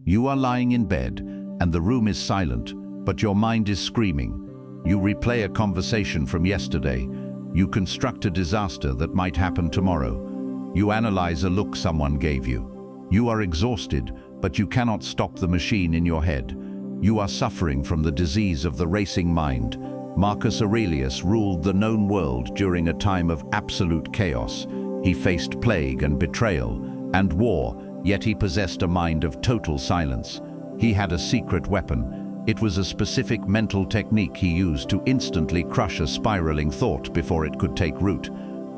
You are lying in bed, and the room is silent, but your mind is screaming. You replay a conversation from yesterday. You construct a disaster that might happen tomorrow. You analyze a look someone gave you. You are exhausted, but you cannot stop the machine in your head. You are suffering from the disease of the racing mind. Marcus Aurelius ruled the known world during a time of absolute chaos. He faced plague and betrayal and war, yet he possessed a mind of total silence. He had a secret weapon. It was a specific mental technique he used to instantly crush a spiraling thought before it could take root.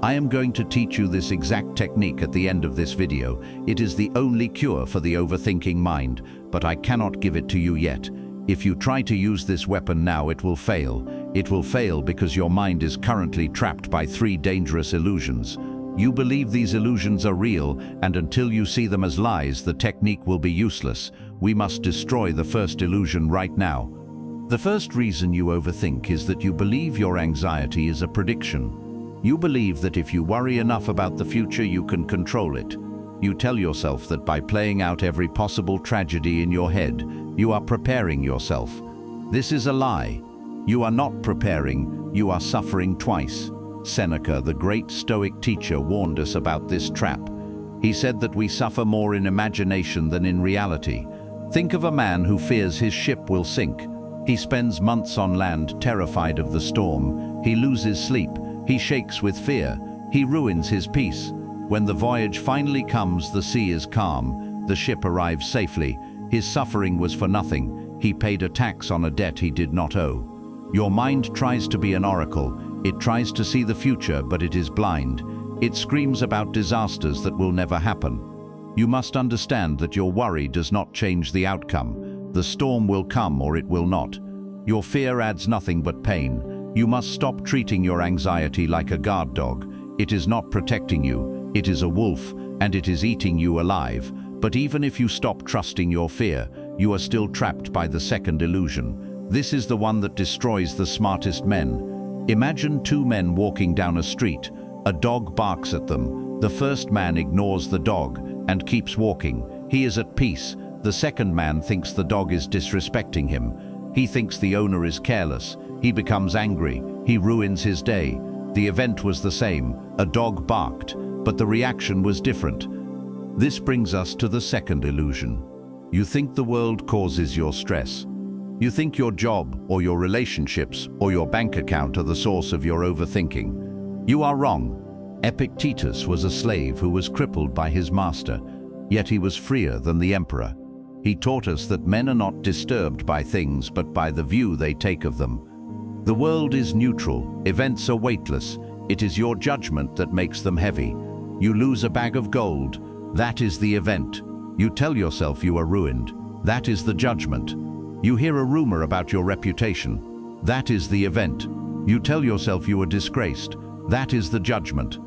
I am going to teach you this exact technique at the end of this video. It is the only cure for the overthinking mind, but I cannot give it to you yet. If you try to use this weapon now, it will fail. It will fail because your mind is currently trapped by 3 dangerous illusions. You believe these illusions are real, and until you see them as lies, the technique will be useless. We must destroy the first illusion right now. The first reason you overthink is that you believe your anxiety is a prediction. You believe that if you worry enough about the future, you can control it. You tell yourself that by playing out every possible tragedy in your head, you are preparing yourself. This is a lie. You are not preparing, you are suffering twice. Seneca, the great Stoic teacher, warned us about this trap. He said that we suffer more in imagination than in reality. Think of a man who fears his ship will sink. He spends months on land terrified of the storm. He loses sleep. He shakes with fear. He ruins his peace. When the voyage finally comes, the sea is calm. The ship arrives safely. His suffering was for nothing. He paid a tax on a debt he did not owe. Your mind tries to be an oracle. It tries to see the future, but it is blind. It screams about disasters that will never happen. You must understand that your worry does not change the outcome. The storm will come or it will not. Your fear adds nothing but pain. You must stop treating your anxiety like a guard dog. It is not protecting you. It is a wolf, and it is eating you alive. But even if you stop trusting your fear, you are still trapped by the second illusion. This is the one that destroys the smartest men. Imagine 2 men walking down a street. A dog barks at them. The first man ignores the dog and keeps walking. He is at peace. The second man thinks the dog is disrespecting him. He thinks the owner is careless. He becomes angry. He ruins his day. The event was the same. A dog barked, but the reaction was different. This brings us to the second illusion. You think the world causes your stress. You think your job or your relationships or your bank account are the source of your overthinking. You are wrong. Epictetus was a slave who was crippled by his master, yet he was freer than the emperor. He taught us that men are not disturbed by things but by the view they take of them. The world is neutral. Events are weightless. It is your judgment that makes them heavy. You lose a bag of gold. That is the event. You tell yourself you are ruined. That is the judgment. You hear a rumor about your reputation. That is the event. You tell yourself you are disgraced. That is the judgment.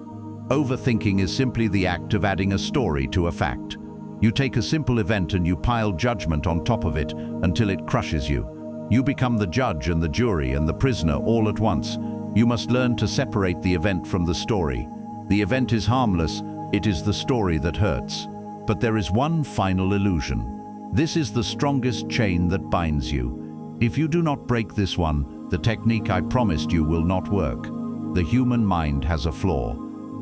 Overthinking is simply the act of adding a story to a fact. You take a simple event and you pile judgment on top of it until it crushes you. You become the judge and the jury and the prisoner all at once. You must learn to separate the event from the story. The event is harmless. It is the story that hurts. But there is one final illusion. This is the strongest chain that binds you. If you do not break this one, the technique I promised you will not work. The human mind has a flaw.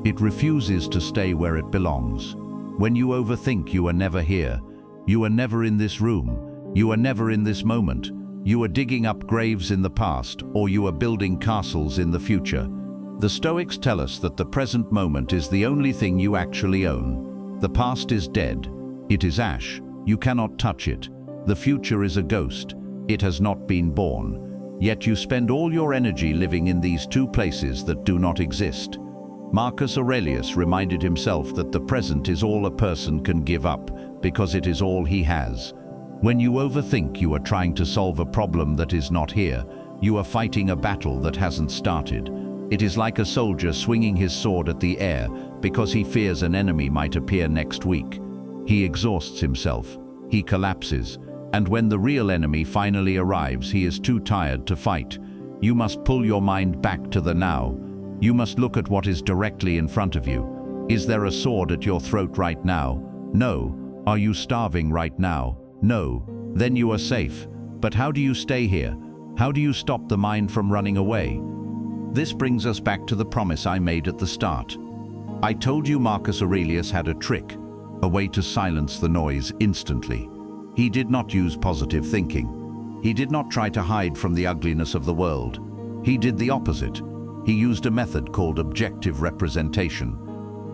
It refuses to stay where it belongs. When you overthink, you are never here. You are never in this room. You are never in this moment. You are digging up graves in the past, or you are building castles in the future. The Stoics tell us that the present moment is the only thing you actually own. The past is dead. It is ash. You cannot touch it. The future is a ghost. It has not been born. Yet you spend all your energy living in these 2 places that do not exist. Marcus Aurelius reminded himself that the present is all a person can give up, because it is all he has. When you overthink, you are trying to solve a problem that is not here. You are fighting a battle that hasn't started. It is like a soldier swinging his sword at the air because he fears an enemy might appear next week. He exhausts himself. He collapses. And when the real enemy finally arrives, he is too tired to fight. You must pull your mind back to the now. You must look at what is directly in front of you. Is there a sword at your throat right now? No. Are you starving right now? No, then you are safe. But how do you stay here? How do you stop the mind from running away? This brings us back to the promise I made at the start. I told you Marcus Aurelius had a trick, a way to silence the noise instantly. He did not use positive thinking. He did not try to hide from the ugliness of the world. He did the opposite. He used a method called objective representation.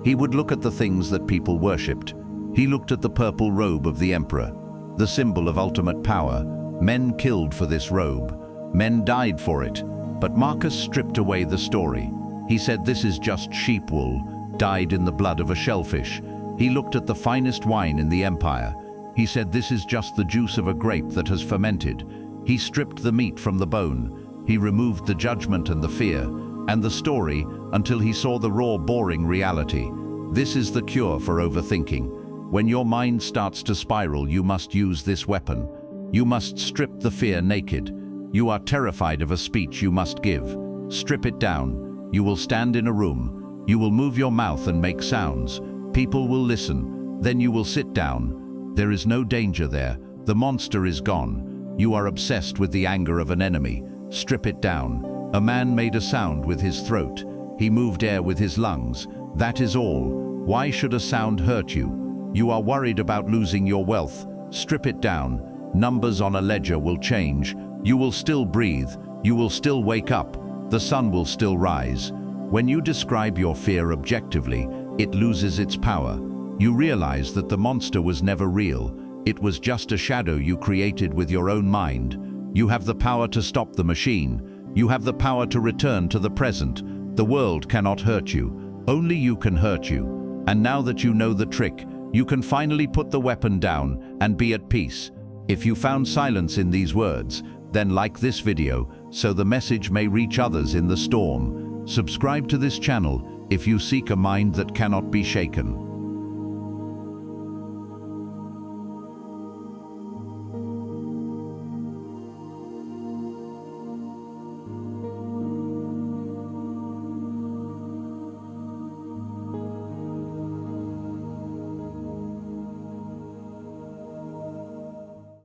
He would look at the things that people worshipped. He looked at the purple robe of the emperor, the symbol of ultimate power. Men killed for this robe. Men died for it. But Marcus stripped away the story. He said this is just sheep wool, dyed in the blood of a shellfish. He looked at the finest wine in the empire. He said this is just the juice of a grape that has fermented. He stripped the meat from the bone. He removed the judgment and the fear, and the story until he saw the raw, boring reality. This is the cure for overthinking. When your mind starts to spiral, you must use this weapon. You must strip the fear naked. You are terrified of a speech you must give. Strip it down. You will stand in a room. You will move your mouth and make sounds. People will listen. Then you will sit down. There is no danger there. The monster is gone. You are obsessed with the anger of an enemy. Strip it down. A man made a sound with his throat. He moved air with his lungs. That is all. Why should a sound hurt you? You are worried about losing your wealth. Strip it down. Numbers on a ledger will change. You will still breathe. You will still wake up. The sun will still rise. When you describe your fear objectively, it loses its power. You realize that the monster was never real. It was just a shadow you created with your own mind. You have the power to stop the machine. You have the power to return to the present. The world cannot hurt you. Only you can hurt you. And now that you know the trick, you can finally put the weapon down and be at peace. If you found silence in these words, then like this video so the message may reach others in the storm. Subscribe to this channel if you seek a mind that cannot be shaken.